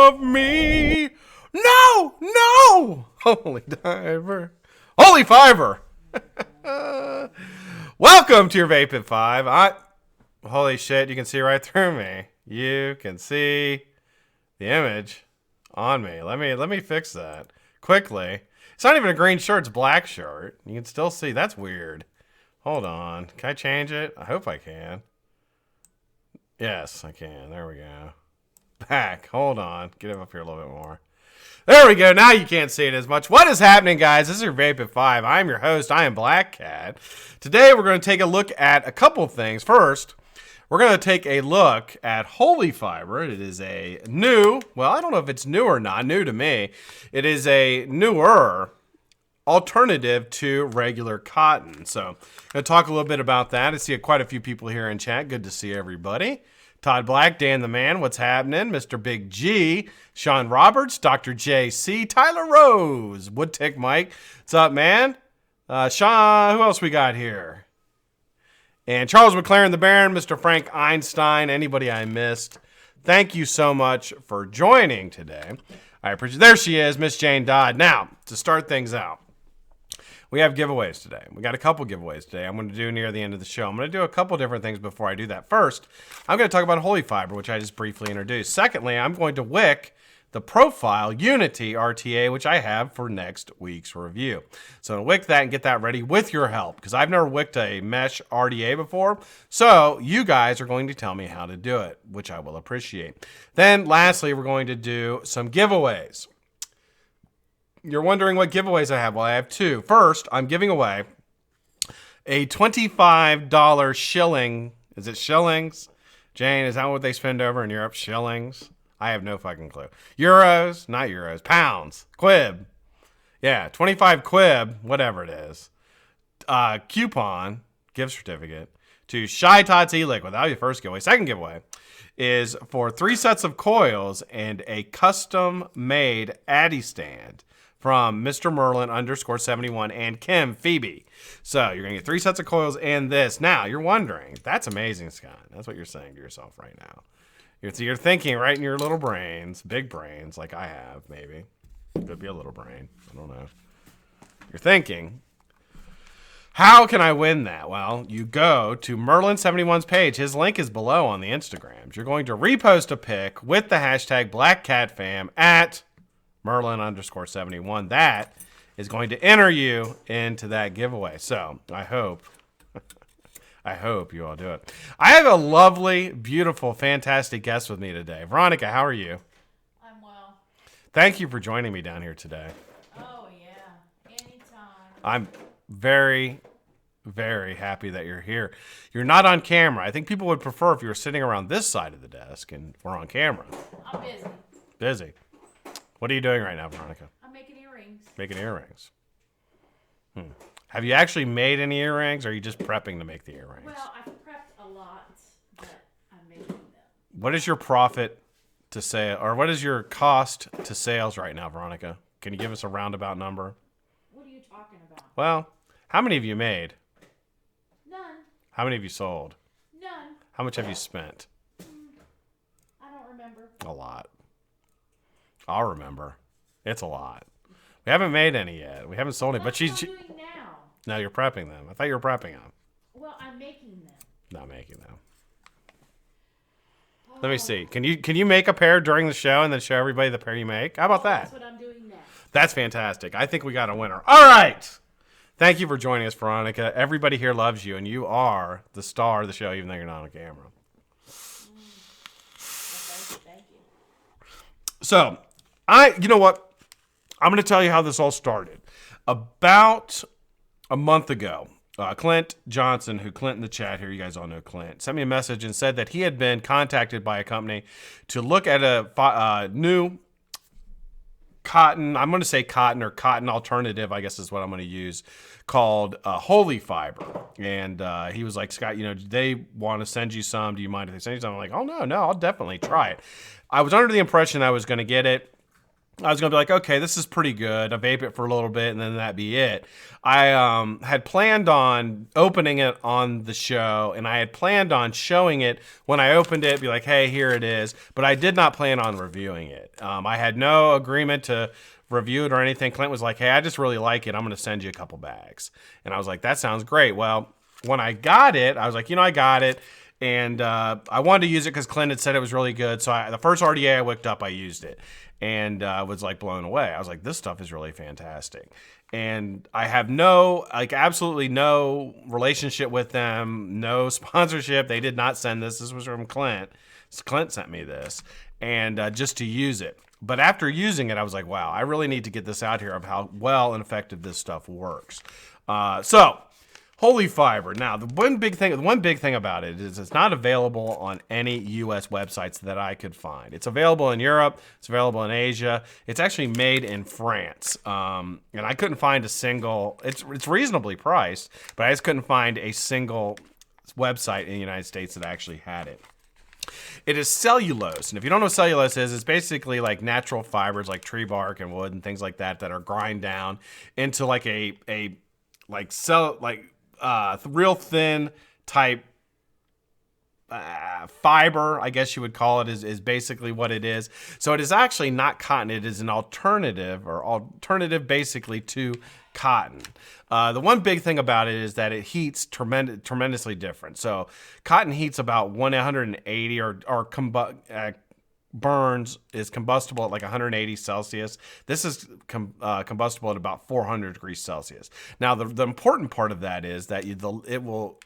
of me. No. Holy diver. Holy fiver. Welcome to your Vape at 5. Holy shit, you can see right through me. You can see the image on me. Let me fix that quickly. It's not even a green shirt, it's a black shirt. You can still see. That's weird. Hold on. Can I change it? I hope I can. Yes, I can. There we go. Back. Hold on. Get up here a little bit more. There we go. Now you can't see it as much. What is happening, guys? This is your Vape at 5. I'm your host. I am BlackCat. Today, we're going to take a look at a couple things. First, we're going to take a look at Holy Fiber. It is a new, well, I don't know if it's new or not. New to me. It is a newer alternative to regular cotton. So, I'm going to talk a little bit about that. I see quite a few people here in chat. Good to see everybody. Todd Black, Dan the Man, what's happening? Mr. Big G, Sean Roberts, Dr. JC, Tyler Rose, Woodtick Mike, what's up, man? Sean, who else we got here? And Charles McLaren the Baron, Mr. Frank Einstein, anybody I missed. Thank you so much for joining today. I appreciate. There she is, Miss Jane Dodd. Now, to start things out, we have giveaways today. We got a couple giveaways today I'm going to do near the end of the show. I'm going to do a couple different things before I do that. First, I'm going to talk about Holy Fiber, which I just briefly introduced. Secondly, I'm going to wick the Profile Unity RTA, which I have for next week's review. So I'm going to wick that and get that ready with your help, because I've never wicked a mesh RTA before. So you guys are going to tell me how to do it, which I will appreciate. Then lastly, we're going to do some giveaways. You're wondering what giveaways I have. Well, I have two. First, I'm giving away a $25 shilling. Is it shillings? Jane, is that what they spend over in Europe? Shillings? I have no fucking clue. Euros? Not euros. Pounds. Quib. Yeah, 25 quib, whatever it is. Coupon, gift certificate, to Shy Tots E-Liquid. That'll be your first giveaway. Second giveaway is for 3 sets of coils and a custom-made Addy stand from Mr. Merlin _71 and Kim Phoebe. So you're going to get 3 sets of coils and this. Now, you're wondering, that's amazing, Scott. That's what you're saying to yourself right now. You're thinking right in your little brains, big brains like I have, maybe. Could be a little brain. I don't know. You're thinking, how can I win that? Well, you go to Merlin71's page. His link is below on the Instagrams. You're going to repost a pic with the hashtag Blackcatfam at Merlin _71. That is going to enter you into that giveaway. So I hope you all do it. I have a lovely, beautiful, fantastic guest with me today. Veronica, how are you? I'm well. Thank you for joining me down here today. Oh, yeah. Anytime. I'm very, very happy that you're here. You're not on camera. I think people would prefer if you were sitting around this side of the desk and we're on camera. I'm busy. Busy. What are you doing right now, Veronica? I'm making earrings. Making earrings. Have you actually made any earrings, or are you just prepping to make the earrings? Well, I've prepped a lot, but I'm making them. What is your profit to sale, or what is your cost to sales right now, Veronica? Can you give us a roundabout number? What are you talking about? Well, how many have you made? None. How many have you sold? None. How much have you spent? I don't remember. A lot. I'll remember. It's a lot. We haven't made any yet. We haven't sold any, but she's... What am I doing now? No, you're prepping them. I thought you were prepping them. Well, I'm making them. Not making them. Let me see. Can you make a pair during the show and then show everybody the pair you make? How about that? That's what I'm doing now. That's fantastic. I think we got a winner. All right. Thank you for joining us, Veronica. Everybody here loves you, and you are the star of the show, even though you're not on camera. Thank you. So, you know what? I'm going to tell you how this all started. About a month ago, Clint Johnson, who Clint in the chat here, you guys all know Clint, sent me a message and said that he had been contacted by a company to look at a new cotton, I'm going to say cotton or cotton alternative, I guess is what I'm going to use, called Holy Fiber. And he was like, Scott, they want to send you some. Do you mind if they send you some? I'm like, oh, no, I'll definitely try it. I was under the impression I was going to get it I was going to be like, okay, this is pretty good. I vape it for a little bit and then that'd be it. I had planned on opening it on the show, and I had planned on showing it when I opened it, be like, hey, here it is. But I did not plan on reviewing it. I had no agreement to review it or anything. Clint was like, hey, I just really like it. I'm going to send you a couple bags. And I was like, that sounds great. Well, when I got it, I was like, I got it. And I wanted to use it because Clint had said it was really good. So the first RDA I whipped up, I used it. And was like blown away. I was like, this stuff is really fantastic. And I have absolutely no relationship with them, no sponsorship. They did not send this. This was from Clint. Clint sent me this, and just to use it. But after using it, I was like, wow, I really need to get this out here of how well and effective this stuff works. Holy fiber. Now, the one big thing about it is it's not available on any U.S. websites that I could find. It's available in Europe. It's available in Asia. It's actually made in France, and I couldn't find a single. It's reasonably priced, but I just couldn't find a single website in the United States that actually had it. It is cellulose, and if you don't know what cellulose is, it's basically like natural fibers like tree bark and wood and things like that are grind down into like real thin type fiber, I guess you would call it, is basically what it is. So it is actually not cotton. It is an alternative basically to cotton. The one big thing about it is that it heats tremendously different. So cotton heats about 180 burns is combustible at like 180 Celsius. This is combustible at about 400 degrees Celsius. Now, the important part of that is that it will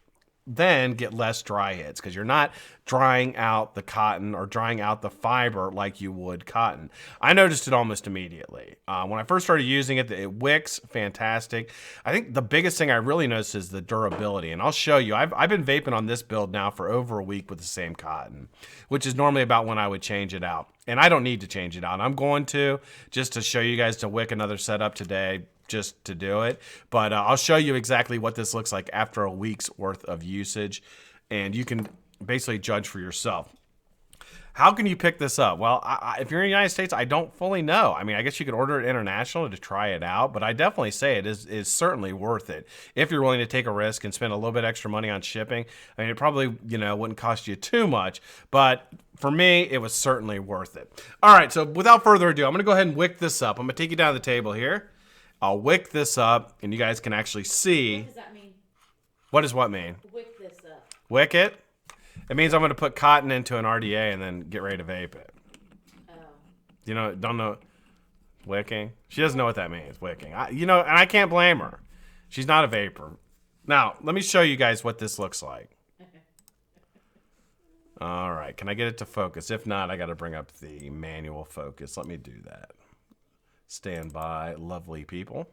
then get less dry hits because you're not drying out the cotton or drying out the fiber like you would cotton. I noticed it almost immediately. When I first started using it, it wicks fantastic. I think the biggest thing I really noticed is the durability, and I'll show you. I've been vaping on this build now for over a week with the same cotton, which is normally about when I would change it out. And I don't need to change it out. I'm going to, just to show you guys, to wick another setup today, just to do it. But I'll show you exactly what this looks like after a week's worth of usage, and you can basically judge for yourself. How can you pick this up? Well, if you're in the United States, I don't fully know. I mean, I guess you could order it international to try it out, but I definitely say it is certainly worth it if you're willing to take a risk and spend a little bit extra money on shipping. I mean, it probably, wouldn't cost you too much, but for me, it was certainly worth it. All right, so without further ado, I'm going to go ahead and wick this up. I'm going to take you down to the table here. I'll wick this up, and you guys can actually see. What does that mean? What does what mean? Wick this up. Wick it? It means I'm going to put cotton into an RDA and then get ready to vape it. Oh. Don't know. Wicking? She doesn't know what that means, wicking. And I can't blame her. She's not a vapor. Now, let me show you guys what this looks like. All right, can I get it to focus? If not, I got to bring up the manual focus. Let me do that. Stand by, lovely people.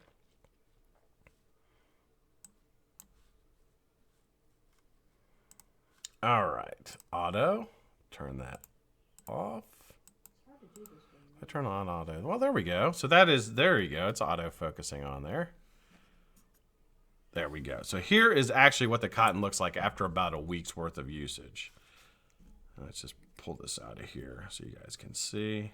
All right, auto. Turn that off. I turn on auto. Well, there we go. So there you go. It's auto focusing on there. There we go. So here is actually what the cotton looks like after about a week's worth of usage. Let's just pull this out of here so you guys can see.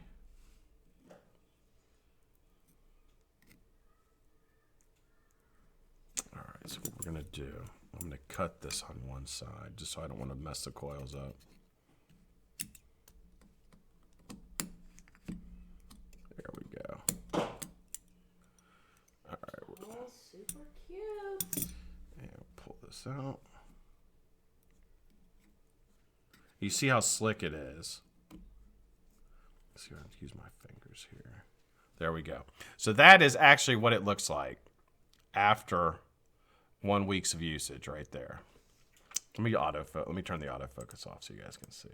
All right, so what we're going to do, I'm going to cut this on one side just so I don't want to mess the coils up. There we go. All right. Oh, super cute. And pull this out. You see how slick it is. Let's see if I can use my fingers here. There we go. So that is actually what it looks like after 1 week's of usage right there. Let me turn the autofocus off so you guys can see.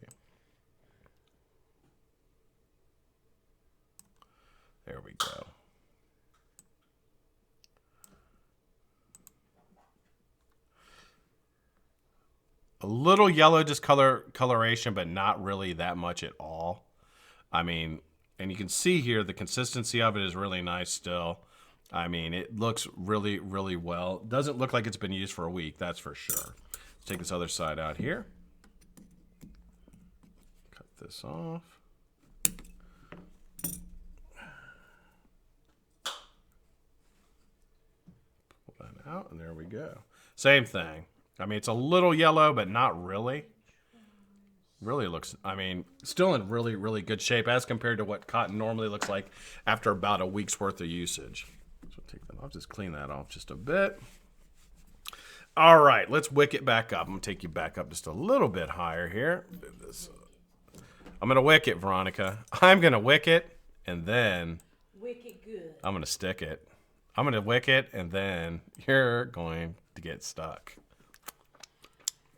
There we go. A little yellow discoloration, but not really that much at all. I mean, and you can see here the consistency of it is really nice still. I mean, it looks really, really well. Doesn't look like it's been used for a week, that's for sure. Let's take this other side out here. Cut this off. out, and there we go. Same thing. I mean, it's a little yellow, but not really. Really looks, I mean, still in really, really good shape as compared to what cotton normally looks like after about a week's worth of usage. So take that off, just clean that off just a bit. All right, let's wick it back up. I'm going to take you back up just a little bit higher here. I'm going to wick it, Veronica. I'm going to wick it, and then Wick it good. I'm going to stick it. I'm going to wick it, and then you're going to get stuck.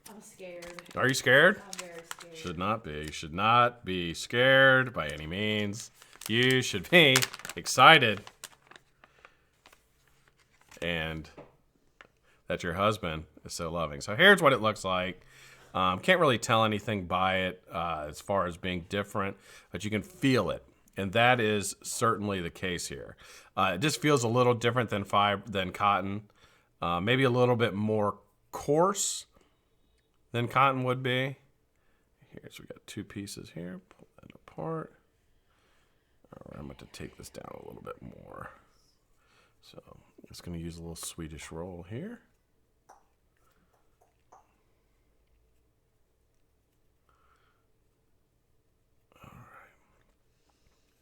I'm scared. Are you scared? I'm very scared. Should not be. You should not be scared by any means. You should be excited. And that your husband is so loving. So here's what it looks like. Can't really tell anything by it as far as being different, but you can feel it. And that is certainly the case here. It just feels a little different than cotton. Maybe a little bit more coarse than cotton would be. Here, so we got two pieces here. Pull that apart. All right, I'm going to take this down a little bit more. So I'm just going to use a little Swedish roll here. All right.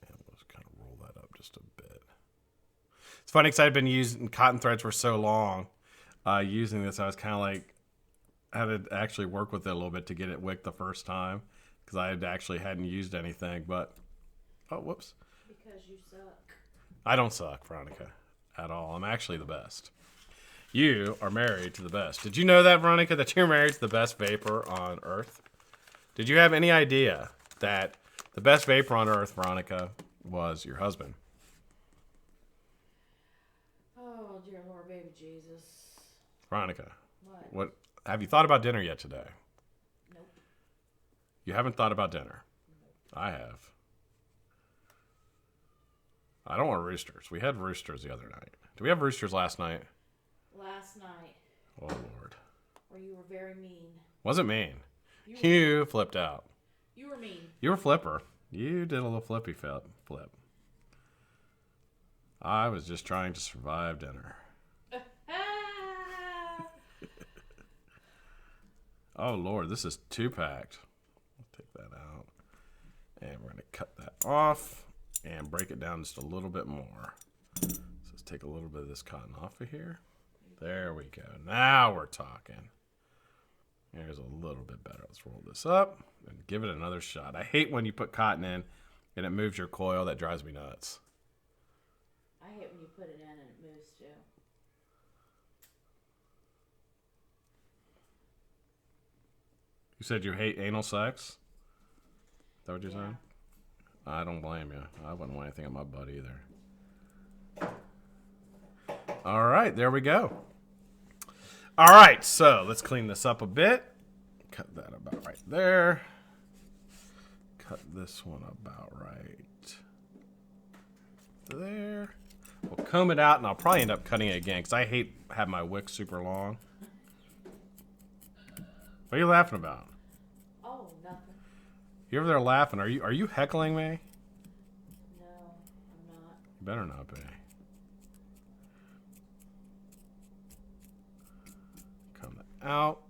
And we'll just kind of roll that up just a bit. It's funny because I've been using cotton threads for so long. Using this, I was kind of like, had to actually work with it a little bit to get it wicked the first time because I hadn't used anything. But oh, whoops! Because you suck. I don't suck, Veronica, at all. I'm actually the best. You are married to the best. Did you know that, Veronica, that you're married to the best vapor on Earth? Did you have any idea that the best vapor on Earth, Veronica, was your husband? Oh, dear Lord, baby Jesus. Veronica, What? Have you thought about dinner yet today? Nope. You haven't thought about dinner? Nope. I have. I don't want roosters. We had roosters the other night. Did we have roosters last night? Last night. Oh, Lord. Or you were very mean. Wasn't mean. You flipped out. You were mean. You were flipper. You did a little flippy flip. I was just trying to survive dinner. Oh, Lord, this is 2-packed. I'll take that out. And we're going to cut that off and break it down just a little bit more. So let's take a little bit of this cotton off of here. There we go. Now we're talking. Here's a little bit better. Let's roll this up and give it another shot. I hate when you put cotton in and it moves your coil. That drives me nuts. I hate when you put it in and it moves too. You said you hate anal sex? Is that what you're Yeah. saying? I don't blame you. I wouldn't want anything on my butt either. All right, there we go. All right, so let's clean this up a bit. Cut that about right there. Cut this one about right there. We'll comb it out, and I'll probably end up cutting it again because I hate having my wick super long. What are you laughing about? Oh, nothing. You over there laughing? Are you heckling me? No, I'm not. You better not be. Come out.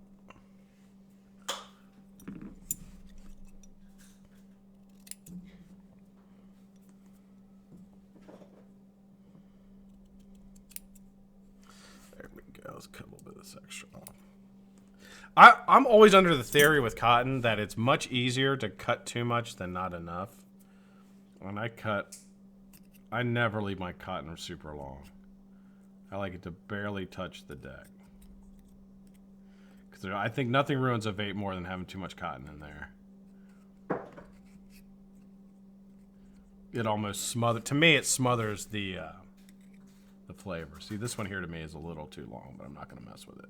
There we go. Let's cut a little bit of this extra off. I'm always under the theory with cotton that it's much easier to cut too much than not enough. When I never leave my cotton super long. I like it to barely touch the deck. Because I think nothing ruins a vape more than having too much cotton in there. It almost to me, it smothers the flavor. See, this one here to me is a little too long, but I'm not going to mess with it.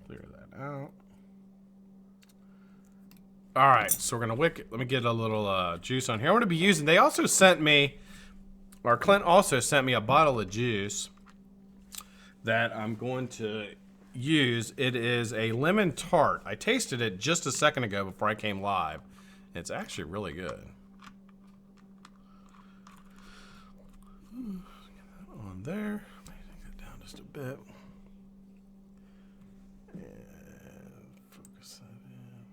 Clear that out. All right, so we're gonna wick it. Let me get a little juice on here. I'm gonna be using. They also sent me Our Clint also sent me a bottle of juice that I'm going to use. It is a lemon tart. I tasted it just a second ago before I came live. It's actually really good. Get that on there. Take that down just a bit. And focus that in.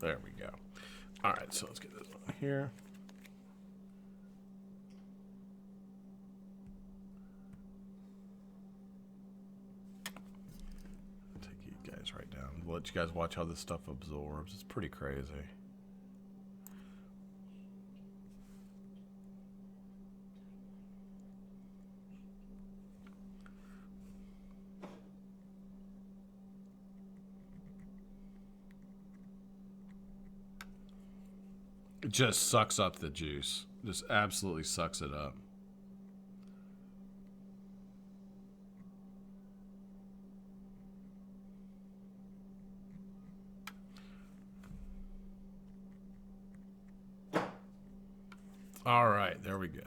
There we go. All right, so let's get this on here. Take you guys right down. Let you guys watch how this stuff absorbs. It's pretty crazy. It just sucks up the juice. Just absolutely sucks it up. All right, there we go.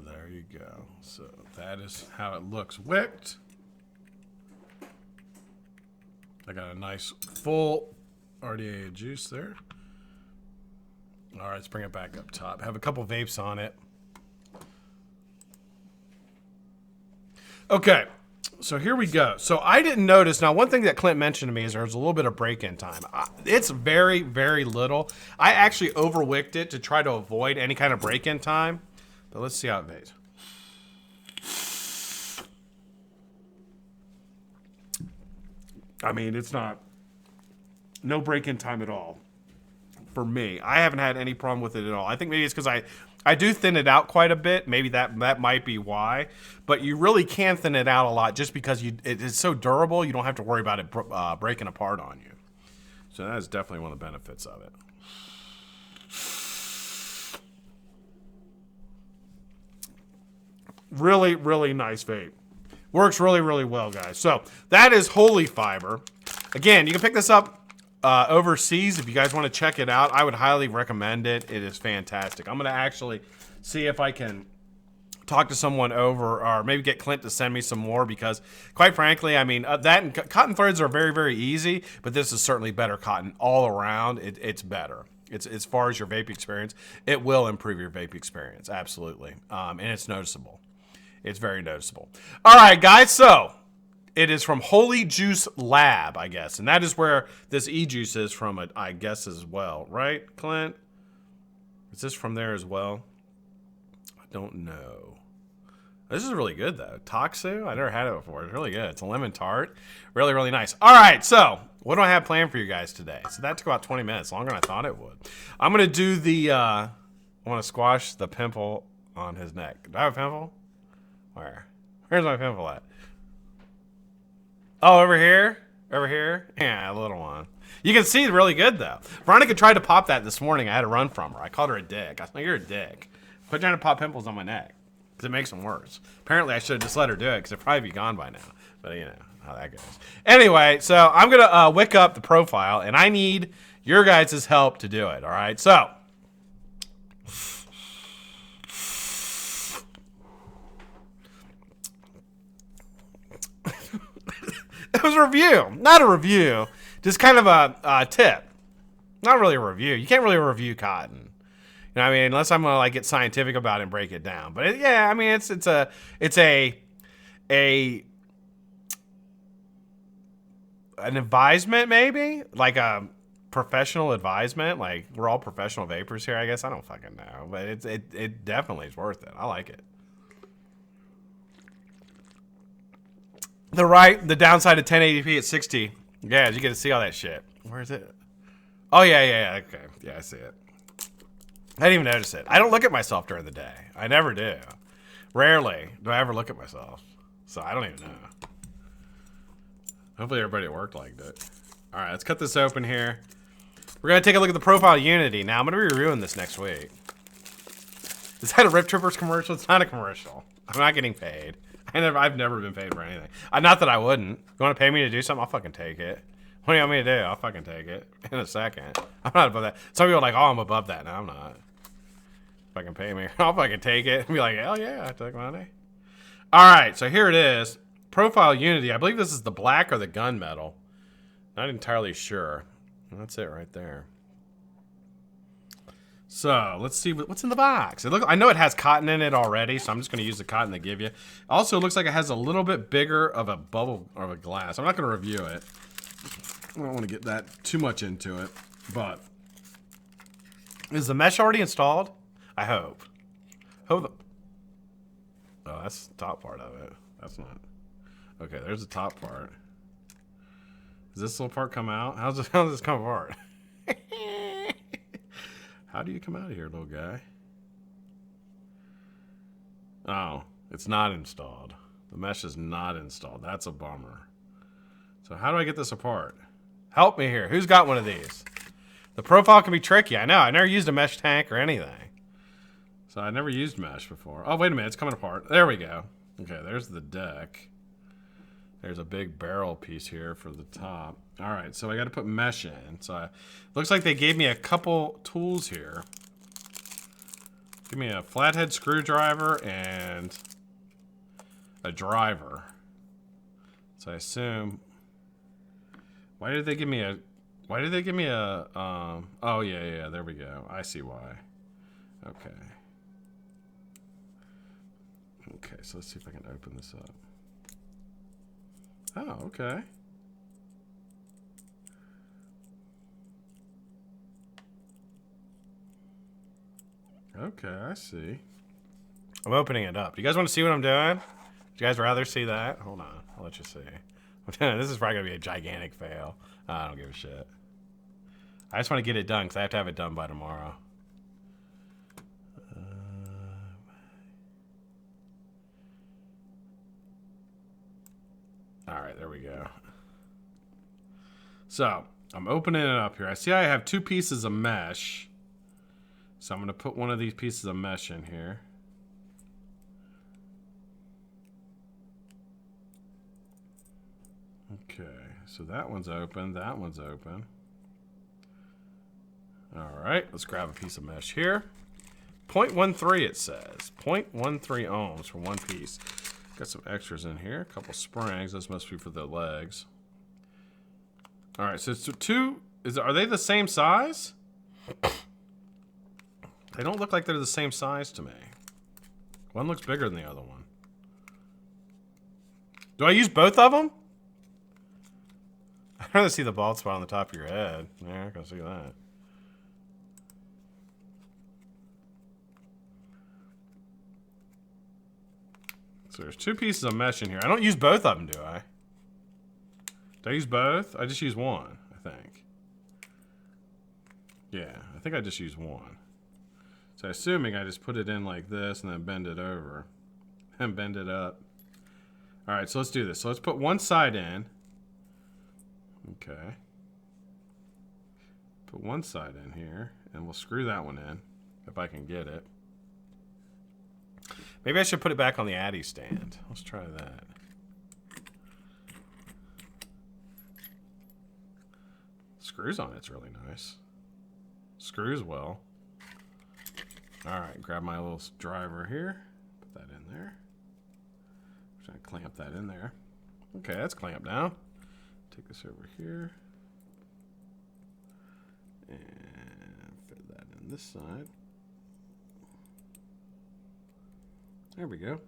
There you go. So that is how it looks wicked. I got a nice full RDA juice there. All right, let's bring it back up top. Have a couple vapes on it. Okay, so here we go. So I didn't notice. Now, one thing that Clint mentioned to me is there's a little bit of break-in time. It's very, very little. I actually overwicked it to try to avoid any kind of break-in time. But let's see how it vapes. I mean, it's no break-in time at all for me. I haven't had any problem with it at all. I think maybe it's because I do thin it out quite a bit. Maybe that might be why. But you really can thin it out a lot just because it's so durable. You don't have to worry about it breaking apart on you. So that is definitely one of the benefits of it. Really, really nice vape. Works really, really well, guys. So that is Holy Fiber. Again, you can pick this up overseas if you guys want to check it out. I would highly recommend it. It is fantastic. I'm going to actually see if I can talk to someone over or maybe get Clint to send me some more because, quite frankly, I mean, that and cotton threads are very, very easy, but this is certainly better cotton all around. It's better. It's as far as your vape experience, it will improve your vape experience, absolutely, and it's noticeable. It's very noticeable. All right, guys, so it is from Holy Juice Lab, I guess, and that is where this e-juice is from, I guess, as well, right, Clint? Is this from there as well? I don't know. This is really good, though. Toxu? I never had it before. It's really good. It's a lemon tart. Really, really nice. All right, so what do I have planned for you guys today? So that took about 20 minutes, longer than I thought it would. I'm going to do the, I want to squash the pimple on his neck. Do I have a pimple? Where? Where's my pimple at? Oh, over here? Over here? Yeah, a little one. You can see really good, though. Veronica tried to pop that this morning. I had to run from her. I called her a dick. I was like, you're a dick. Quit trying to pop pimples on my neck. Because it makes them worse. Apparently, I should have just let her do it because it'd probably be gone by now. But, you know, how that goes. Anyway, so I'm going to wick up the profile, and I need your guys' help to do it, all right? So, it was a review. Not a review. Just kind of a tip. Not really a review. You can't really review cotton. You know what I mean? Unless I'm going to like get scientific about it and break it down. But yeah, I mean, it's an advisement maybe? Like a professional advisement. Like we're all professional vapors here, I guess. I don't fucking know. But it definitely is worth it. I like it. The downside of 1080p at 60. Yeah, you get to see all that shit. Where is it? Oh, yeah. Okay. Yeah, I see it. I didn't even notice it. I don't look at myself during the day. I never do. Rarely do I ever look at myself. So I don't even know. Hopefully everybody at work liked it. All right, let's cut this open here. We're going to take a look at the profile Unity. Now, I'm going to be reviewing this next week. Is that a Rip Trippers commercial? It's not a commercial. I'm not getting paid. I've never been paid for anything. Not that I wouldn't. You want to pay me to do something? I'll fucking take it. What do you want me to do? I'll fucking take it in a second. I'm not above that. Some people are like, oh, I'm above that. No, I'm not. Fucking pay me. I'll fucking take it and be like, hell yeah, I took money. All right, so here it is. Profile Unity. I believe this is the black or the gunmetal. Not entirely sure. That's it right there. So let's see what's in the box. I know it has cotton in it already, so I'm just going to use the cotton they give you. Also, it looks like it has a little bit bigger of a bubble or of a glass. I'm not going to review it. I don't want to get that too much into it. But is the mesh already installed? I hope. Oh, that's the top part of it. That's not. Okay, there's the top part. Does this little part come out? How does this come apart? How do you come out of here, little guy? Oh, it's not installed. The mesh is not installed. That's a bummer. So how do I get this apart? Help me here. Who's got one of these? The profile can be tricky. I know. I never used a mesh tank or anything. So I never used mesh before. Oh, wait a minute. It's coming apart. There we go. Okay, there's the deck. There's a big barrel piece here for the top. All right, so I got to put mesh in. So looks like they gave me a couple tools here. Give me a flathead screwdriver and a driver. So I assume. Why did they give me a? Oh yeah. There we go. I see why. Okay. Okay, so let's see if I can open this up. Oh, okay. Okay, I see. I'm opening it up. Do you guys want to see what I'm doing? Would you guys rather see that? Hold on, I'll let you see. This is probably gonna be a gigantic fail. I don't give a shit. I just want to get it done because I have to have it done by tomorrow. All right, there we go. So I'm opening it up here. I see I have two pieces of mesh. So I'm going to put one of these pieces of mesh in here. Okay, so that one's open. That one's open. All right, let's grab a piece of mesh here. 0.13 it says. 0.13 ohms for one piece. Got some extras in here. A couple springs. This must be for the legs. All right, so it's two. Are they the same size? They don't look like they're the same size to me. One looks bigger than the other one. Do I use both of them? I'd rather see the bald spot on the top of your head. Yeah, I can see that. So there's two pieces of mesh in here. I don't use both of them, do I? Do I use both? I just use one, I think. Yeah, I think I just use one. So assuming I just put it in like this and then bend it over. And bend it up. Alright, so let's do this. So let's put one side in. Okay. Put one side in here. And we'll screw that one in. If I can get it. Maybe I should put it back on the Addy stand. Let's try that. Screws on it's really nice. Screws well. Alright, grab my little driver here. Put that in there. I'm trying to clamp that in there. Okay, that's clamped down. Take this over here. And fit that in this side. There we go.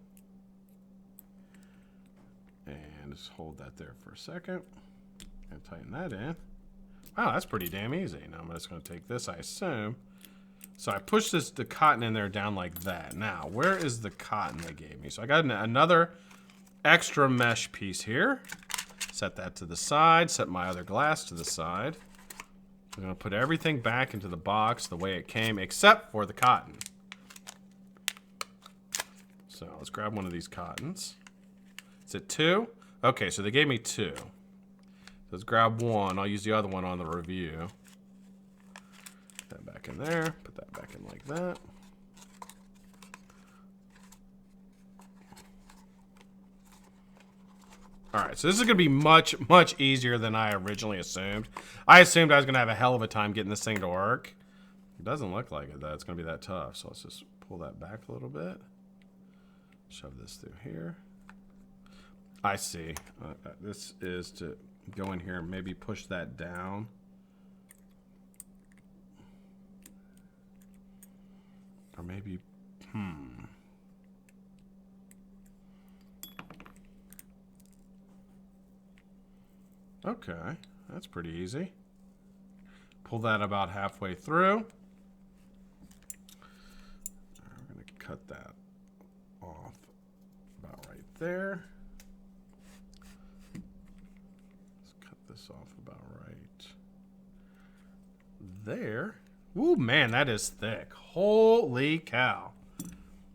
And just hold that there for a second. And tighten that in. Wow, that's pretty damn easy. Now I'm just going to take this, I assume. So I pushed the cotton in there down like that. Now, where is the cotton they gave me? So I got another extra mesh piece here. Set that to the side. Set my other glass to the side. I'm going to put everything back into the box the way it came, except for the cotton. So let's grab one of these cottons. Is it 2? Okay, so they gave me 2. Let's grab one. I'll use the other one on the review. Put that back in there. Put that back in like that. Alright, so this is going to be much, much easier than I originally assumed. I assumed I was going to have a hell of a time getting this thing to work. It doesn't look like it, though. It's going to be that tough. So let's just pull that back a little bit. Shove this through here. I see. This is to go in here and maybe push that down. Or maybe, Okay, that's pretty easy. Pull that about halfway through. We're going to cut that off about right there. Let's cut this off about right there. Ooh, man, that is thick. Holy cow.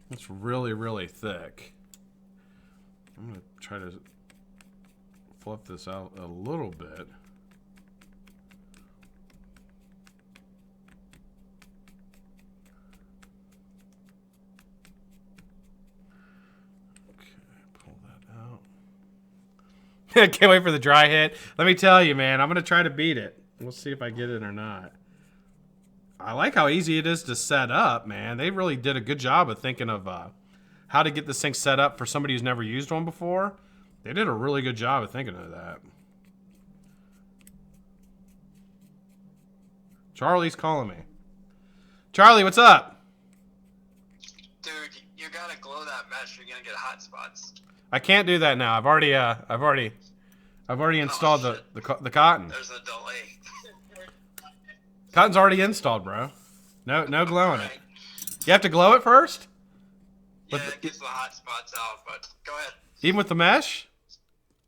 That's really, really thick. I'm going to try to fluff this out a little bit. Okay, pull that out. I can't wait for the dry hit. Let me tell you, man, I'm going to try to beat it. We'll see if I get it or not. I like how easy it is to set up, man. They really did a good job of thinking of how to get this thing set up for somebody who's never used one before. They did a really good job of thinking of that. Charlie's calling me. Charlie, what's up? Dude, you gotta glow that mesh. You're gonna get hot spots. I can't do that now. I've already installed the cotton. There's a delay. Cotton's already installed, bro. No glowing it. You have to glow it first? Yeah, it gets the hot spots out, but go ahead. Even with the mesh?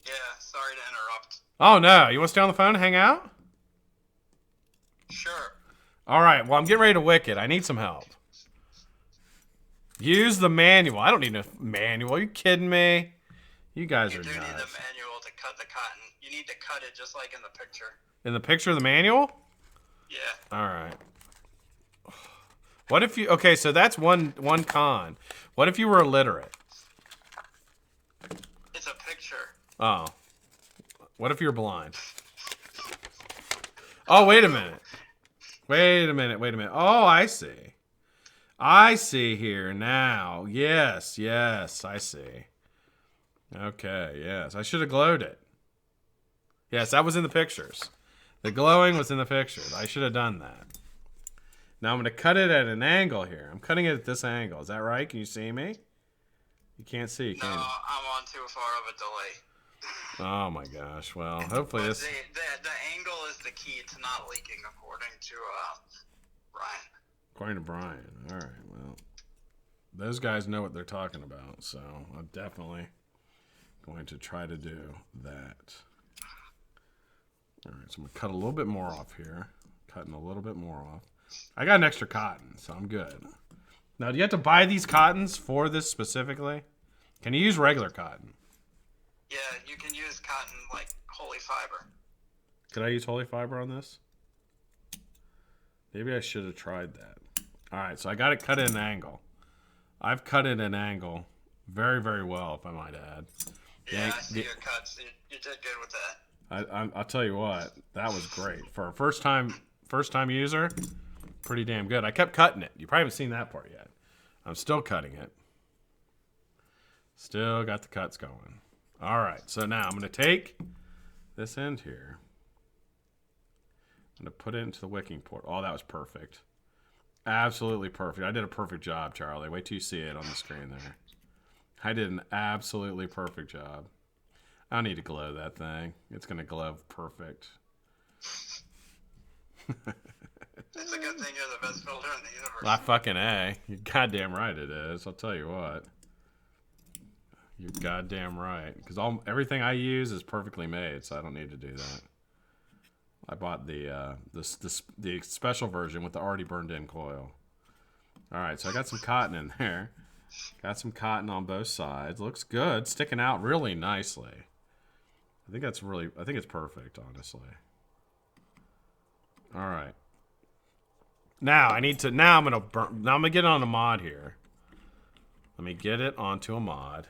Yeah, sorry to interrupt. Oh no, you want to stay on the phone and hang out? Sure. All right, well, I'm getting ready to wick it. I need some help. Use the manual. I don't need a manual. Are you kidding me? You guys are nuts. You do need the manual to cut the cotton. You need to cut it just like in the picture. In the picture of the manual? Yeah. All right. What if you... Okay, so that's one con. What if you were illiterate? It's a picture. Oh. What if you're blind? Oh, wait a minute. Wait a minute. Oh, I see. I see here now. Yes, I see. Okay, yes. I should have glowed it. Yes, that was in the pictures. The glowing was in the pictures. I should have done that. Now I'm going to cut it at an angle here. I'm cutting it at this angle. Is that right? Can you see me? You can't see, can you? No, I'm on too far of a delay. Oh my gosh. Well, hopefully But this... the angle is the key to not leaking, according to Brian. According to Brian. All right, well. Those guys know what they're talking about, so I'm definitely going to try to do that. All right, so I'm going to cut a little bit more off here. Cutting a little bit more off. I got an extra cotton, so I'm good. Now, do you have to buy these cottons for this specifically? Can you use regular cotton? Yeah, you can use cotton like holy fiber. Could I use holy fiber on this? Maybe I should have tried that. All right, so I got it cut at an angle. I've cut it at an angle very, very well, if I might add. Yeah, I see your cuts. You did good with that. I'll tell you what, that was great. For a first time user, pretty damn good. I kept cutting it. You probably haven't seen that part yet. I'm still cutting it. Still got the cuts going. All right, so now I'm going to take this end here. I'm going to put it into the wicking port. Oh, that was perfect. Absolutely perfect. I did a perfect job, Charlie. Wait till you see it on the screen there. I did an absolutely perfect job. I don't need to glow that thing. It's going to glow perfect. It's a good thing you're the best builder in the universe. I fucking A. You're goddamn right it is. I'll tell you what. You're goddamn right. Because everything I use is perfectly made, so I don't need to do that. I bought the special version with the already burned in coil. All right, so I got some cotton in there. Got some cotton on both sides. Looks good, sticking out really nicely. I think it's perfect, honestly. All right. Now I'm gonna get on a mod here. Let me get it onto a mod.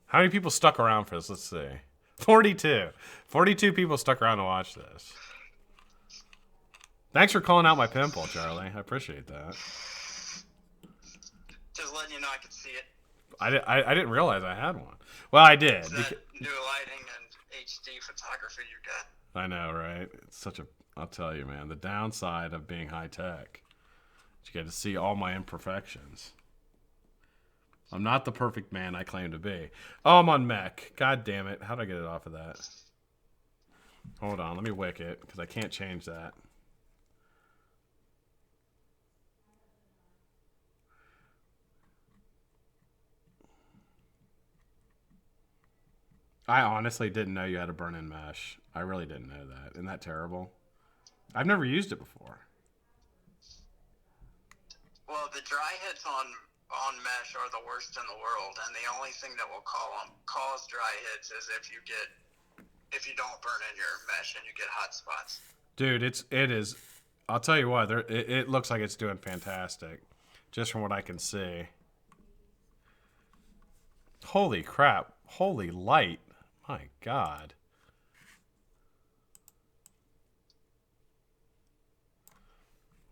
How many people stuck around for this? Let's see. 42. 42 people stuck around to watch this. Thanks for calling out my pimple, Charlie. I appreciate that. Just letting you know I could see it. I didn't realize I had one. Well, I did. It's that new lighting and HD photography you got. I know, right? It's such a... I'll tell you, man. The downside of being high-tech is you get to see all my imperfections. I'm not the perfect man I claim to be. Oh, I'm on mech. God damn it. How do I get it off of that? Hold on. Let me wick it, because I can't change that. I honestly didn't know you had a burn-in mesh. I really didn't know that. Isn't that terrible? I've never used it before. Well, the dry hits on mesh are the worst in the world, and the only thing that will cause dry hits is if you don't burn in your mesh and you get hot spots. Dude, it is. I'll tell you what. It looks like it's doing fantastic, just from what I can see. Holy crap! Holy light! My God.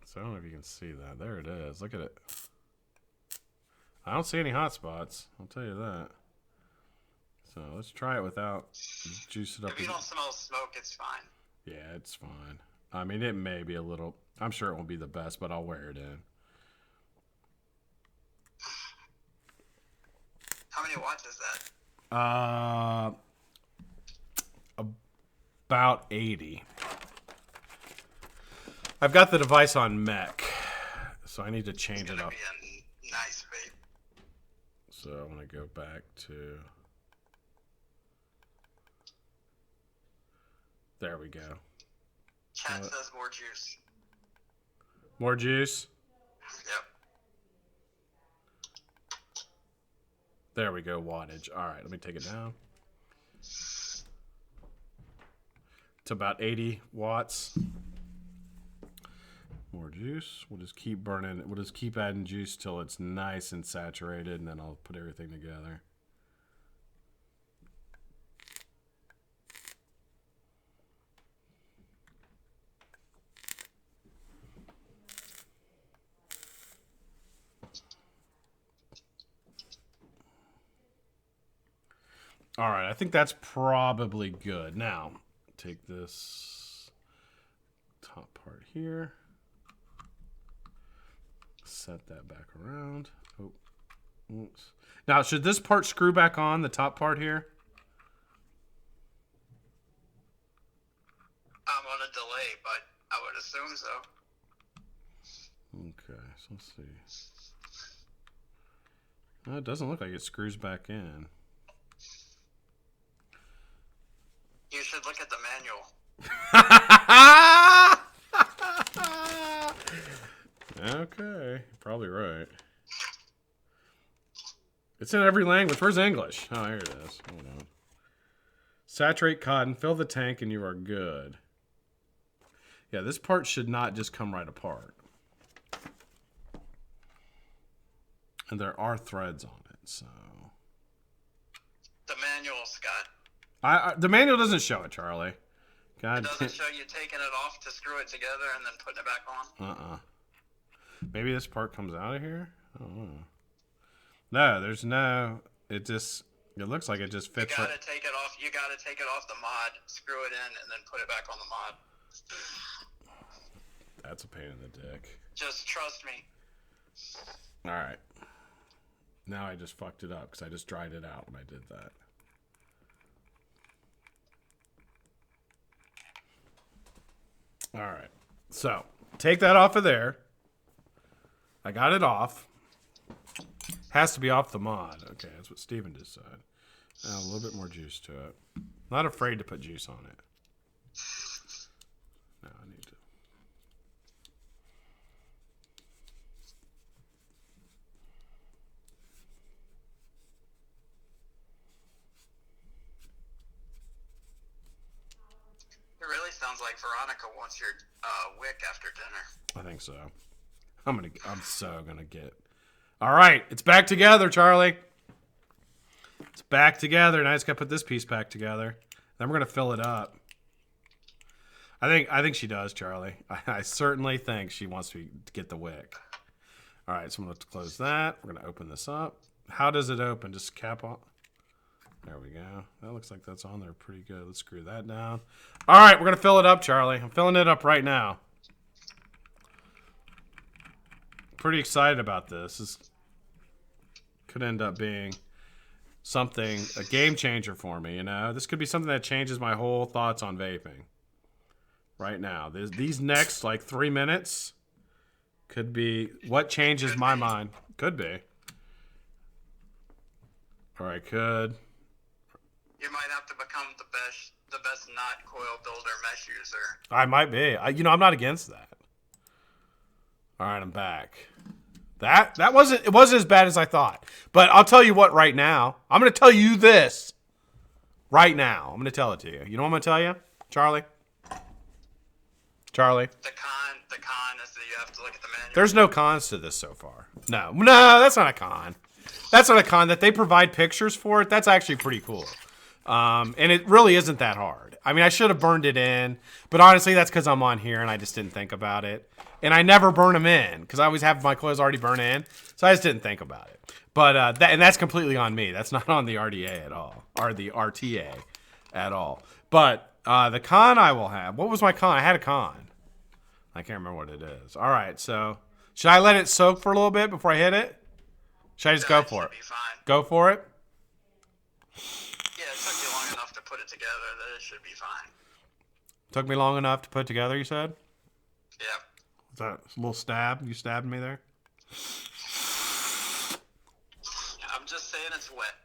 So I don't know if you can see that. There it is. Look at it. I don't see any hot spots. I'll tell you that. So let's try it without juice it up. If you don't smell smoke, it's fine. Yeah, it's fine. I mean, it may be a little... I'm sure it won't be the best, but I'll wear it in. How many watts is that? About 80. I've got the device on mech, so I need to change it up. It's gonna be a nice vape. So I want to go back to... There we go. Chat says more juice. More juice? Yep. There we go, wattage. All right, let me take it down. It's about 80 watts. More juice. We'll just keep burning. We'll just keep adding juice till it's nice and saturated, and then I'll put everything together. All right, I think that's probably good. Now, take this top part here. Set that back around. Oh, oops. Now, should this part screw back on, the top part here? I'm on a delay, but I would assume so. Okay, so let's see. No, it doesn't look like it screws back in. You should look at the manual. Okay, probably right. It's in every language. Where's English? Oh, here it is. Hold on. Saturate cotton, fill the tank, and you are good. Yeah, this part should not just come right apart. And there are threads on it, so... The manual, Scott. The manual doesn't show it, Charlie. God. It doesn't show you taking it off to screw it together and then putting it back on? Maybe this part comes out of here? I don't know. No, there's no... It looks like it just fits. You gotta take it off. You gotta take it off the mod, screw it in, and then put it back on the mod. That's a pain in the dick. Just trust me. Alright. Now I just fucked it up because I just dried it out when I did that. Alright. So, take that off of there. I got it off. Has to be off the mod. Okay, that's what Steven just said. Add a little bit more juice to it. Not afraid to put juice on it. No, I need to. It really sounds like Veronica wants your wick after dinner. I think so. I'm so gonna get. All right, it's back together, Charlie. It's back together. Now I just gotta put this piece back together. Then we're gonna fill it up. I think she does, Charlie. I certainly think she wants to get the wick. All right, so I'm gonna close that. We're gonna open this up. How does it open? Just cap on. There we go. That looks like that's on there pretty good. Let's screw that down. All right, we're gonna fill it up, Charlie. I'm filling it up right now. Pretty excited about this. This could end up being something, a game changer for me, you know? This could be something that changes my whole thoughts on vaping. Right now. These next, like, 3 minutes could be what changes my mind. Could be. Or I could. You might have to become the best not coil builder mesh user. I might be. I'm not against that. All right, I'm back. It wasn't as bad as I thought. But I'll tell you what right now. I'm going to tell you this right now. I'm going to tell it to you. You know what I'm going to tell you, Charlie? Charlie? The con is that you have to look at the manual. There's no cons to this so far. No, that's not a con. That's not a con. That they provide pictures for it, that's actually pretty cool. And it really isn't that hard. I mean, I should have burned it in, but honestly, that's because I'm on here and I just didn't think about it. And I never burn them in because I always have my clothes already burnt in, so I just didn't think about it. But that's completely on me. That's not on the RDA at all, or the RTA at all. But the con I will have. What was my con? I had a con. I can't remember what it is. All right, so should I let it soak for a little bit before I hit it? Should I just go for it? Be fine. Go for it? Yeah, it took you long enough to put it together that it should be fine. Took me long enough to put together, you said? Yeah. Is that a little stab? You stabbed me there? I'm just saying it's wet.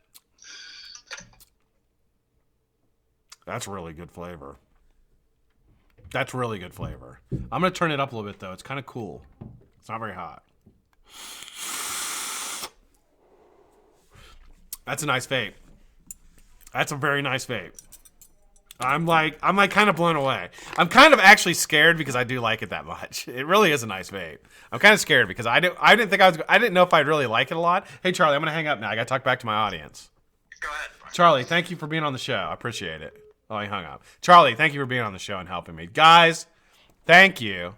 That's really good flavor. That's really good flavor. I'm going to turn it up a little bit, though. It's kind of cool. It's not very hot. That's a nice vape. That's a very nice vape. I'm like kind of blown away. I'm kind of actually scared because I do like it that much. It really is a nice vape. I'm kind of scared because I didn't know if I'd really like it a lot. Hey Charlie, I'm gonna hang up now. I gotta talk back to my audience. Go ahead. Charlie, thank you for being on the show. I appreciate it. Oh, he hung up. Charlie, thank you for being on the show and helping me. Guys, thank you.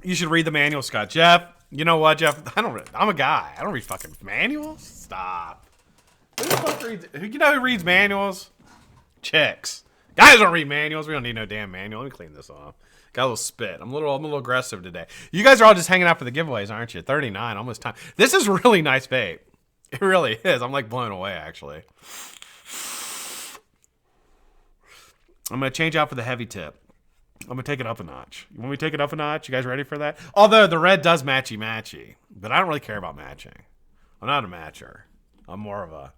You should read the manual, Scott. Jeff, you know what, Jeff? I'm a guy. I don't read fucking manuals. Stop. Who the fuck reads? You know who reads manuals? Chicks. Guys don't read manuals. We don't need no damn manual. Let me clean this off. Got a little spit. I'm a little aggressive today. You guys are all just hanging out for the giveaways, aren't you? 39, almost time. This is really nice vape. It really is. I'm like blown away, actually. I'm gonna change out for the heavy tip. I'm gonna take it up a notch. You want me to take it up a notch? You guys ready for that? Although the red does matchy, but I don't really care about matching. I'm not a matcher. I'm more of a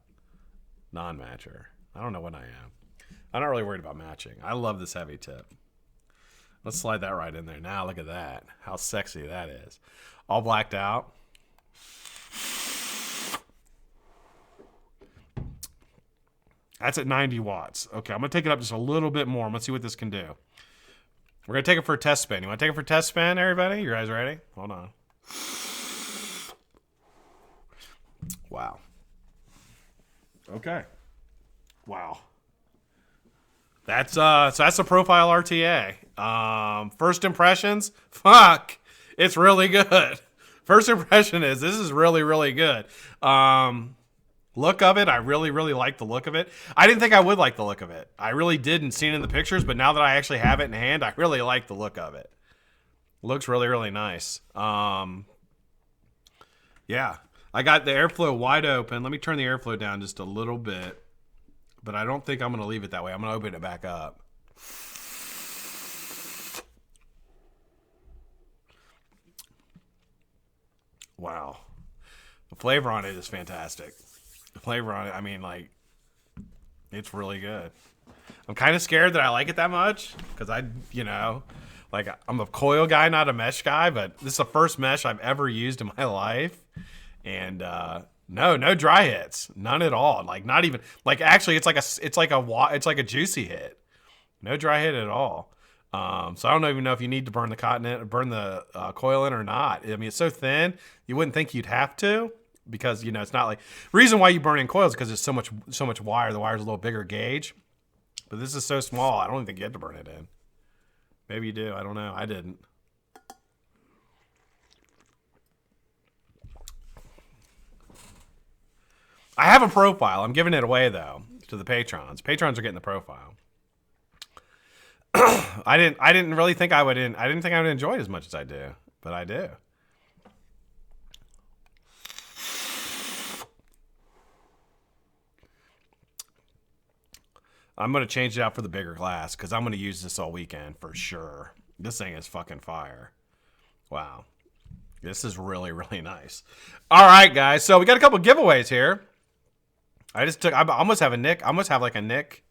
non-matcher. I don't know what I am. I'm not really worried about matching. I love this heavy tip. Let's slide that right in there. Now look at that. How sexy that is. All blacked out. That's at 90 watts. Okay, I'm going to take it up just a little bit more. Let's see what this can do. We're going to take it for a test spin. You want to take it for a test spin, everybody? You guys ready? Hold on. Wow. Okay. Wow. That's so that's the Profile RTA. First impressions? Fuck. It's really good. First impression is this is really, really good. Look of it, I really, really like the look of it. I didn't think I would like the look of it. I really didn't see it in the pictures, but now that I actually have it in hand, I really like the look of it. Looks really, really nice. Yeah. I got the airflow wide open. Let me turn the airflow down just a little bit. But I don't think I'm going to leave it that way. I'm going to open it back up. wow. The flavor on it is fantastic. The flavor on it, I mean, like, it's really good. I'm kind of scared that I like it that much because like I'm a coil guy, not a mesh guy, but this is the first mesh I've ever used in my life. And no dry hits, none at all. Like not even like actually it's like a juicy hit. No dry hit at all. So I don't even know if you need to burn the coil in or not. I mean, it's so thin, you wouldn't think you'd have to because it's not like reason why you burn in coils because it's so much wire. The wire's a little bigger gauge, but this is so small. I don't even think you have to burn it in. Maybe you do. I don't know. I didn't. I have a profile. I'm giving it away though to the patrons. Patrons are getting the profile. I didn't really think I would. I didn't think I would enjoy it as much as I do, but I do. I'm gonna change it out for the bigger glass because I'm gonna use this all weekend for sure. This thing is fucking fire. Wow, this is really really nice. All right, guys. So we got a couple giveaways here. I almost have like a Nick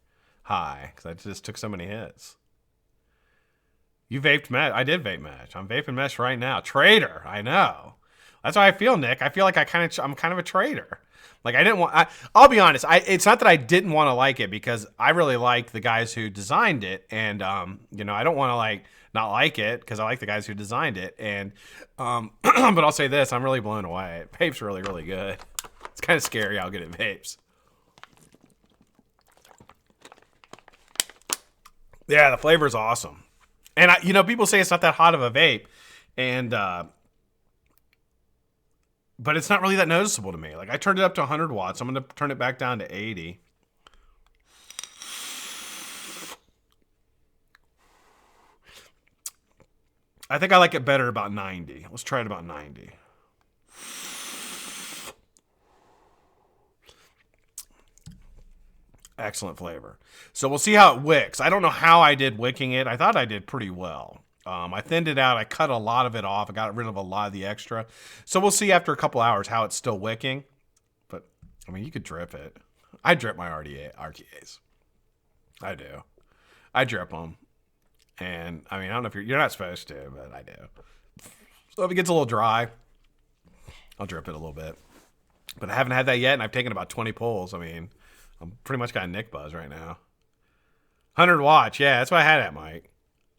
high because I just took so many hits. You vaped mesh. I did vape mesh. I'm vaping mesh right now. Traitor. I know. That's how I feel, Nick. I feel like I'm kind of a traitor. Like I'll be honest. It's not that I didn't want to like it because I really like the guys who designed it, and I don't want to like not like it because I like the guys who designed it. And but I'll say this: I'm really blown away. Vape's really really good. It's kind of scary how good it vapes. Yeah, the flavor is awesome. And people say it's not that hot of a vape, and but it's not really that noticeable to me. Like I turned it up to 100 watts. I'm going to turn it back down to 80. I think I like it better about 90. Let's try it about 90. Excellent flavor. So we'll see how it wicks. I don't know how I did wicking it. I thought I did pretty well. I thinned it out. I cut a lot of it off. I got rid of a lot of the extra. So we'll see after a couple hours how it's still wicking. But, I mean, you could drip it. I drip my RTAs. I do. I drip them. And, I mean, I don't know if you're not supposed to, but I do. So if it gets a little dry, I'll drip it a little bit. But I haven't had that yet, and I've taken about 20 pulls. I mean, I'm pretty much got a Nick buzz right now. 100 watts. Yeah, that's what I had at, Mike.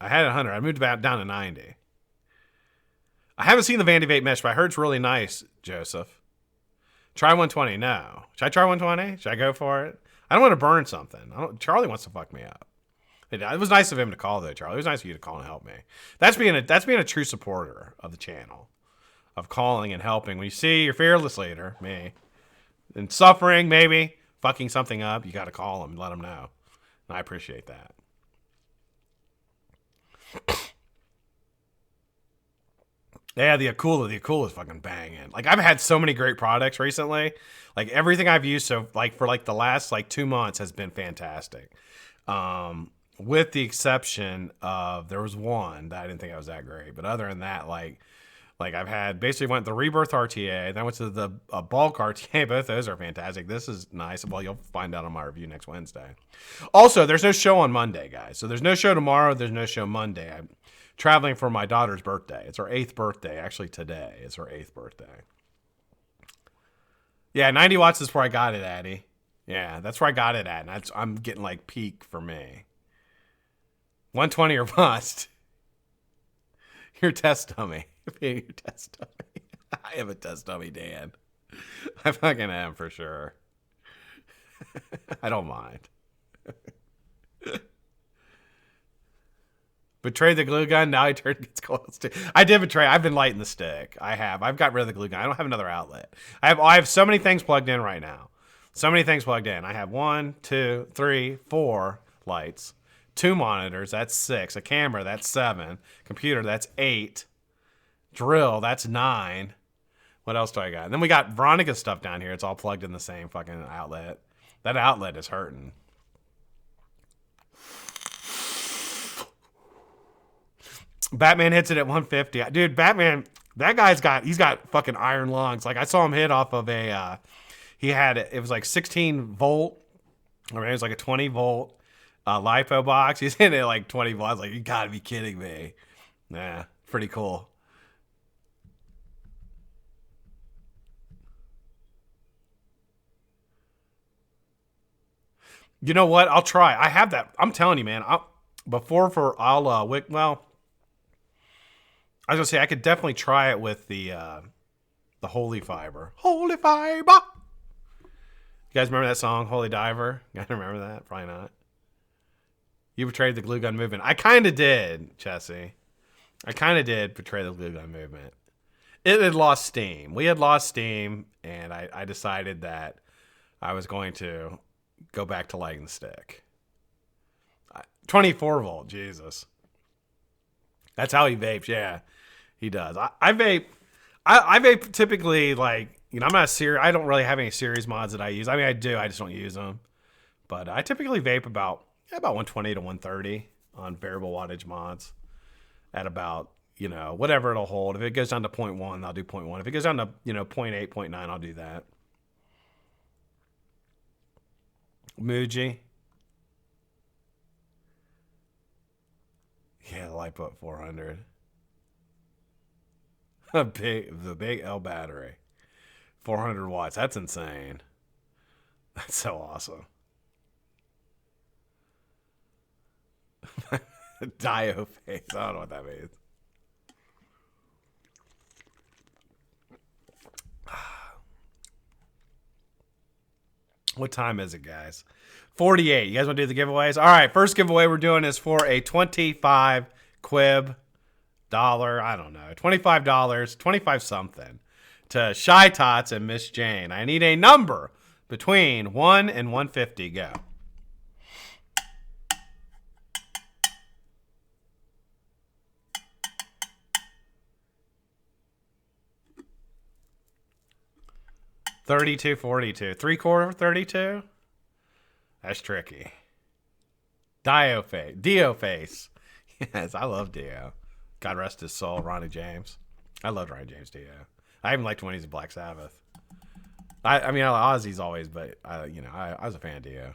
I had 100. I moved about down to 90. I haven't seen the Vandy Vape mesh, but I heard it's really nice, Joseph. Try 120. No. Should I try 120? Should I go for it? I don't want to burn something. Charlie wants to fuck me up. It was nice of him to call, though, Charlie. It was nice of you to call and help me. That's being a true supporter of the channel, of calling and helping. When you see your fearless leader, me, and suffering, maybe, fucking something up, you got to call him and let him know. And I appreciate that. Yeah, the Akula is fucking banging. Like, I've had so many great products recently. Like, everything I've used for the last 2 months has been fantastic. With the exception of, there was one that I didn't think I was that great. But other than that, like I've had, basically went the Rebirth RTA, then I went to the Bulk RTA. Both those are fantastic. This is nice. Well, you'll find out on my review next Wednesday. Also, there's no show on Monday, guys. So there's no show tomorrow. There's no show Monday. I'm traveling for my daughter's birthday. It's her 8th birthday. Actually, today is her 8th birthday. Yeah, 90 watts is where I got it, Addy. Yeah, that's where I got it at. And I'm getting like peak for me. 120 or bust. Your test dummy. Your test dummy. I have a test dummy, Dan. I fucking am for sure. I don't mind. Betrayed the glue gun. Now he gets close to. I did betray. I've been lighting the stick. I have. I've got rid of the glue gun. I don't have another outlet. I have so many things plugged in right now. So many things plugged in. I have 1, 2, 3, 4 lights, 2 monitors. That's 6. A camera. That's 7. Computer. That's 8. Drill. That's 9. What else do I got? And then we got Veronica's stuff down here. It's all plugged in the same fucking outlet. That outlet is hurting. Batman hits it at 150. Dude, Batman That he's got fucking iron lungs. Like I saw him hit off of it was like 16 volt, or it was like a 20 volt LiPo box. He's hitting it like 20 volts. Like, you gotta be kidding me. Nah, pretty cool. You know what? I'll try. I have that. I'm telling you, man. I was gonna say I could definitely try it with the Holy Fiber. Holy Fiber. You guys remember that song, Holy Diver? You guys remember that? Probably not. You betrayed the glue gun movement. I kind of did, Chessie. I kind of did betray the glue gun movement. It had lost steam. We had lost steam, and I decided that I was going to go back to lighting the stick. 24 volt, Jesus. That's how he vapes. Yeah, he does. I vape. I vape typically like, you know, I'm not a serious. I don't really have any series mods that I use. I mean, I do. I just don't use them. But I typically vape about 120 to 130 on variable wattage mods. At about, you know, whatever it'll hold. If it goes down to 0.1, I'll do 0.1. If it goes down to, you know, 0.8, 0.9, I'll do that. Muji. Yeah, the LiPo at 400. The big L battery. 400 watts. That's insane. That's so awesome. Dio face. I don't know what that means. What time is it, guys? 48. You guys want to do the giveaways? All right, first giveaway we're doing is for a 25 quib dollar. I don't know. $25, 25 something to Shy Tots and Miss Jane. I need a number between 1 and 150. Go. $32, $42. 3/4 $32? That's tricky. Dio face. Yes, I love Dio. God rest his soul, Ronnie James. I loved Ronnie James Dio. I even liked when he's in Black Sabbath. I mean, Ozzy's always, but I was a fan of Dio.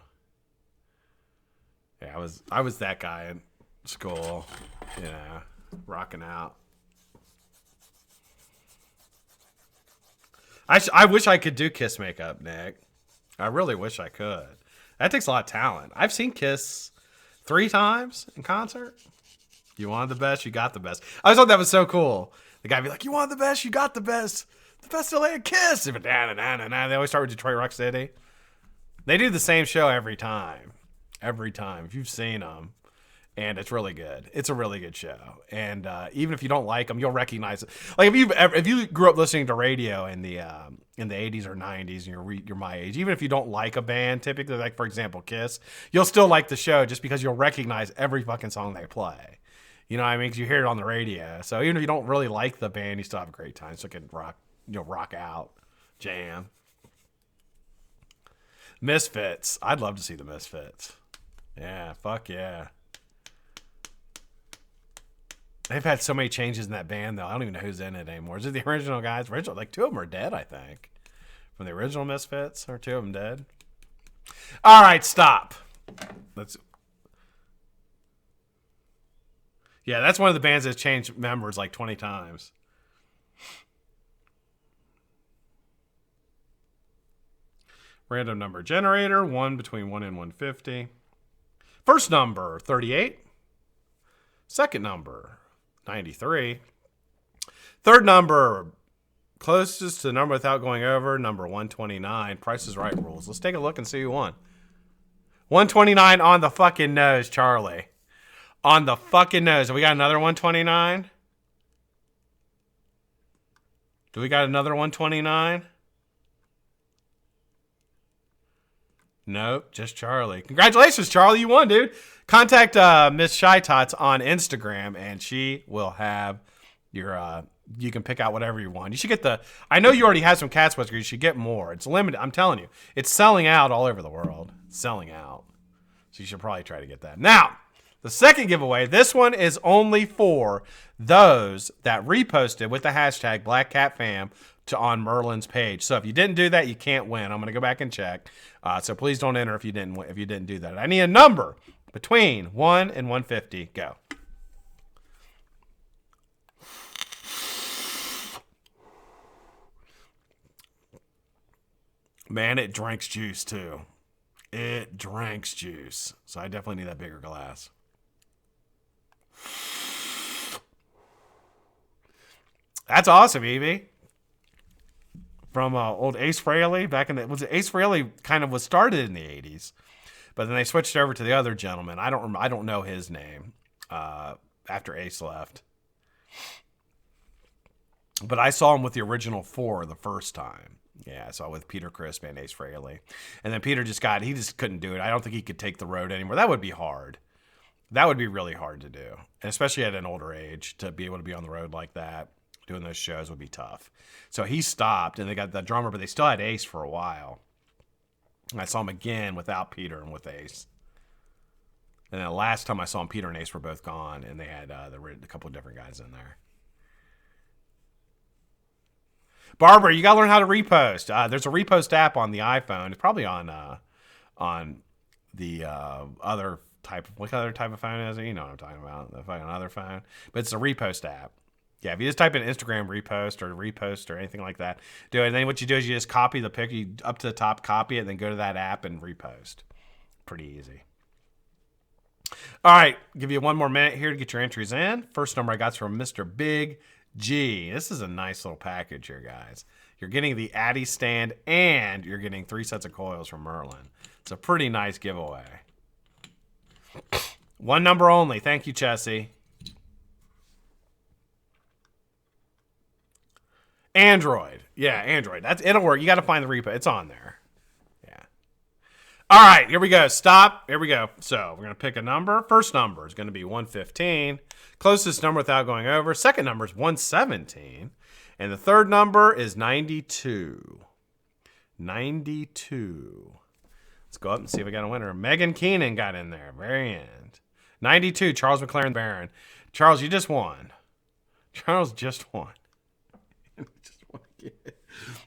Yeah, I was that guy in school, you know, rocking out. I wish I could do Kiss makeup, Nick. I really wish I could. That takes a lot of talent. I've seen Kiss 3 times in concert. You wanted the best, you got the best. I always thought that was so cool. The guy would be like, you wanted the best, you got the best. The best LA Kiss. They always start with Detroit Rock City. They do the same show every time. Every time. If you've seen them. And it's really good. It's a really good show. And even if you don't like them, you'll recognize it. Like if you grew up listening to radio in the 80s or 90s, and you're my age, even if you don't like a band, typically, like for example Kiss, you'll still like the show just because you'll recognize every fucking song they play. You know what I mean? Because you hear it on the radio. So even if you don't really like the band, you still have a great time. So you can rock out, jam. Misfits. I'd love to see the Misfits. Yeah, fuck yeah. They've had so many changes in that band, though. I don't even know who's in it anymore. Is it the original guys? Like 2 of them are dead, I think. From the original Misfits, or 2 of them dead. All right, stop. Yeah, that's one of the bands that's changed members like 20 times. Random number generator, 1 between 1 and 150. First number, 38. Second number, 93. Third number, closest to the number without going over, number 129. Price is Right rules. Let's take a look and see who won. 129 on the fucking nose, Charlie. On the fucking nose. Have we got another 129? Do we got another 129? Nope, just Charlie. Congratulations, Charlie. You won, dude. Contact Miss Shy Tots on Instagram, and she will have your... you can pick out whatever you want. You should get I know you already have some cat whiskers. You should get more. It's limited. I'm telling you. It's selling out all over the world. It's selling out. So you should probably try to get that. Now, The second giveaway, this one is only for those that reposted with the hashtag BlackCatFam on Merlin's page. So if you didn't do that, you can't win. I'm going to go back and check. So please don't enter if you didn't do that. I need a number between 1 and 150. Go. Man, it drinks juice too. It drinks juice. So I definitely need that bigger glass. That's awesome, Evie. From old Ace Frehley back in the Ace Frehley kind of was started in the 80s, but then they switched over to the other gentleman. I don't know his name after Ace left, but I saw him with the original 4 the first time. Yeah, I saw with Peter Crisp and Ace Frehley, and then Peter just couldn't do it. I don't think he could take the road anymore. That would be hard. That would be really hard to do, and especially at an older age to be able to be on the road like that. Doing those shows would be tough. So he stopped, and they got the drummer, but they still had Ace for a while. And I saw him again without Peter and with Ace. And then the last time I saw him, Peter and Ace were both gone, and they had a couple of different guys in there. Barbara, you got to learn how to repost. There's a repost app on the iPhone. It's probably on the other type. What other type of phone is it? You know what I'm talking about. The fucking other phone. But it's a repost app. Yeah, if you just type in Instagram repost or anything like that, do it. And then what you do is you just copy the pic, you up to the top, copy it, and then go to that app and repost. Pretty easy. All right, give you one more minute here to get your entries in. First number I got is from Mr. Big G. This is a nice little package here, guys. You're getting the Addy stand and you're getting 3 sets of coils from Merlin. It's a pretty nice giveaway. One number only. Thank you, Chessie. Android. Yeah, Android. It'll work. You got to find the repo. It's on there. Yeah. All right, here we go. Stop. Here we go. So we're going to pick a number. First number is going to be 115. Closest number without going over. Second number is 117. And the third number is 92. 92. Let's go up and see if we got a winner. Megan Keenan got in there. Very end. 92, Charles McLaren Barron. Charles, you just won. Charles just won.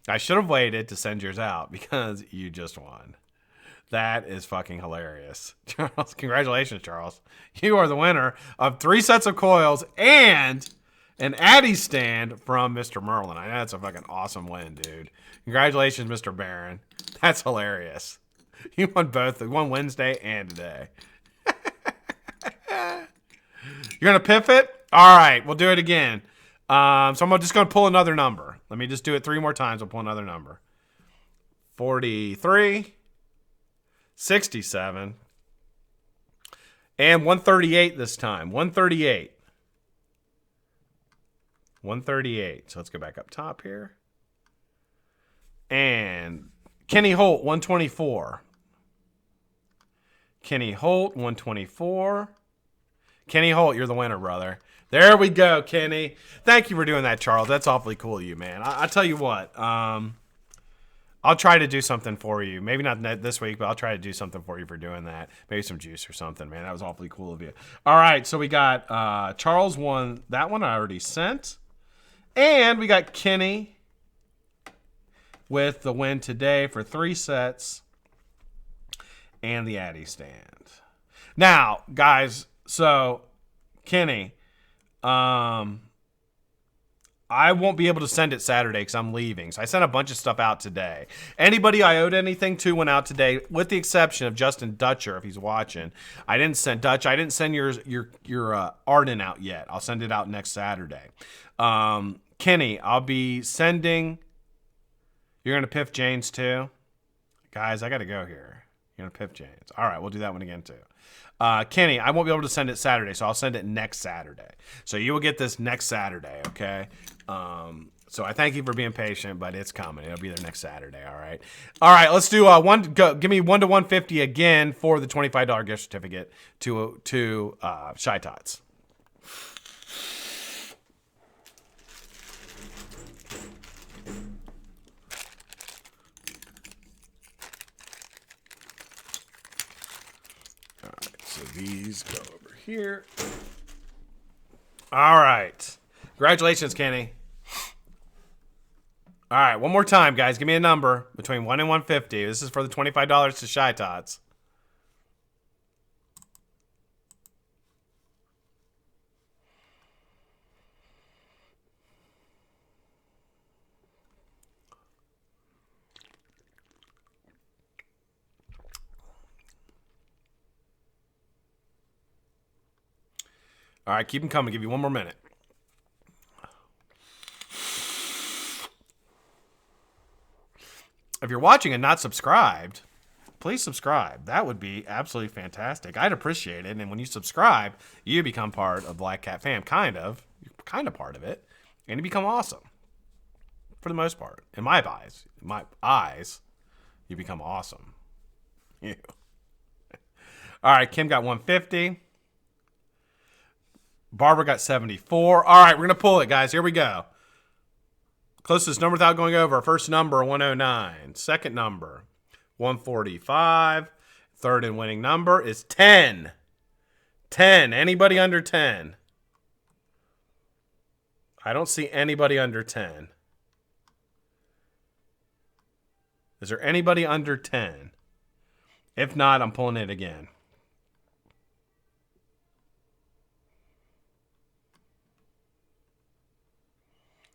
I should have waited to send yours out because you just won. That is fucking hilarious. Charles, congratulations, Charles. You are the winner of 3 sets of coils and an Addy stand from Mr. Merlin. I know that's a fucking awesome win, dude. Congratulations, Mr. Barron. That's hilarious. You won both. You won Wednesday and today. You're going to piff it? All right, we'll do it again. So I'm just going to pull another number. Let me just do it 3 more times. I'll pull another number. 43, 67, and 138 this time. 138. 138. So let's go back up top here. And Kenny Holt, 124. Kenny Holt, 124. Kenny Holt, you're the winner, brother. There we go, Kenny. Thank you for doing that, Charles. That's awfully cool of you, man. I tell you what, I'll try to do something for you. Maybe not this week, but I'll try to do something for you for doing that. Maybe some juice or something, man. That was awfully cool of you. All right, so we got Charles won. That one I already sent. And we got Kenny with the win today for 3 sets and the Addy stand. Now, guys, so Kenny, I won't be able to send it Saturday because I'm leaving. So I sent a bunch of stuff out today. Anybody I owed anything to went out today, with the exception of Justin Dutcher, if he's watching. I didn't send Dutch. I didn't send your Arden out yet. I'll send it out next Saturday. Kenny, I'll be sending. You're gonna piff Jane's too, guys. I gotta go here. You're gonna piff Jane's. All right, we'll do that one again too. Kenny, I won't be able to send it Saturday, so I'll send it next Saturday. So you will get this next Saturday, okay? So I thank you for being patient, but it's coming. It'll be there next Saturday, all right? All right, let's do give me 1 to 150 again for the $25 gift certificate to Shy Tots. All right, so these go over here. All right. Congratulations, Kenny. All right, one more time, guys. Give me a number between 1 and 150. This is for the $25 to Shy Tots. All right, keep them coming. Give you one more minute. If you're watching and not subscribed, please subscribe. That would be absolutely fantastic. I'd appreciate it. And when you subscribe, you become part of Blackcatfam. Kind of. You're kind of part of it. And you become awesome. For the most part. In my eyes, you become awesome. You. All right, Kim got 150. Barbara got 74. All right, we're going to pull it, guys. Here we go. Closest number without going over. First number, 109. Second number, 145. Third and winning number is 10. 10. Anybody under 10? I don't see anybody under 10. Is there anybody under 10? If not, I'm pulling it again.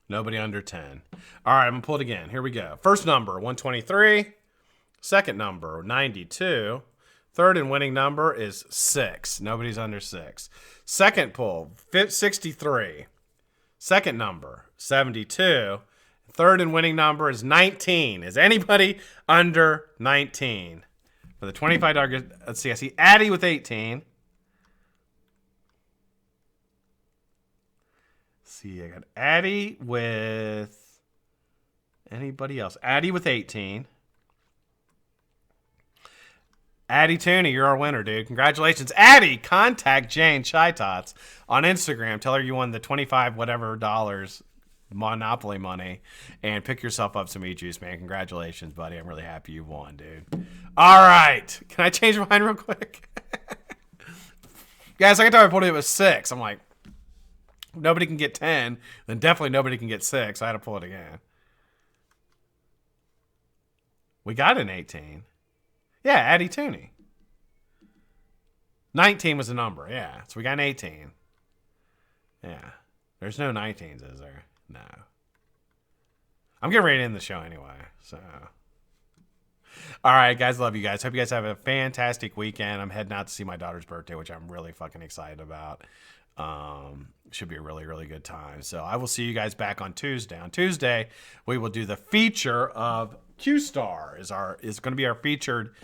Nobody under 10. All right, I'm going to pull it again. Here we go. First number, 123. Second number, 92. Third and winning number is 6. Nobody's under 6. Second pull, 63. Second number, 72. Third and winning number is 19. Is anybody under 19? For the $25, let's see. I see Addie with 18. See, I got Addie with anybody else. Addie with 18. Addie Tooney, you're our winner, dude. Congratulations. Addie, contact Jane Shy Tots on Instagram. Tell her you won the 25 whatever dollars Monopoly money and pick yourself up some e-juice, man. Congratulations, buddy. I'm really happy you won, dude. All right. Can I change mine real quick? Guys, second time I pulled it was 6. I'm like, nobody can get 10, then definitely nobody can get 6. I had to pull it again. We got an 18. Yeah, Addie Tooney. 19 was the number, yeah. So we got an 18. Yeah. There's no 19s, is there? No. I'm getting ready to end the show anyway, so. All right, guys. Love you guys. Hope you guys have a fantastic weekend. I'm heading out to see my daughter's birthday, which I'm really fucking excited about. Should be a really, really good time. So I will see you guys back on Tuesday. On Tuesday, we will do the feature of Q-Star is going to be our featured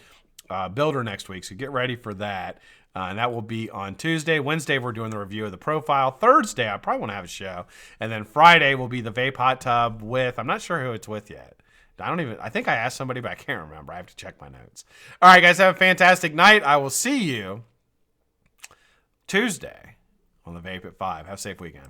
builder next week. So get ready for that. And that will be on Tuesday. Wednesday, we're doing the review of the profile. Thursday, I probably want to have a show. And then Friday will be the vape hot tub with, I'm not sure who it's with yet. I think I asked somebody, but I can't remember. I have to check my notes. All right, guys, have a fantastic night. I will see you Tuesday on the Vape at 5. Have a safe weekend.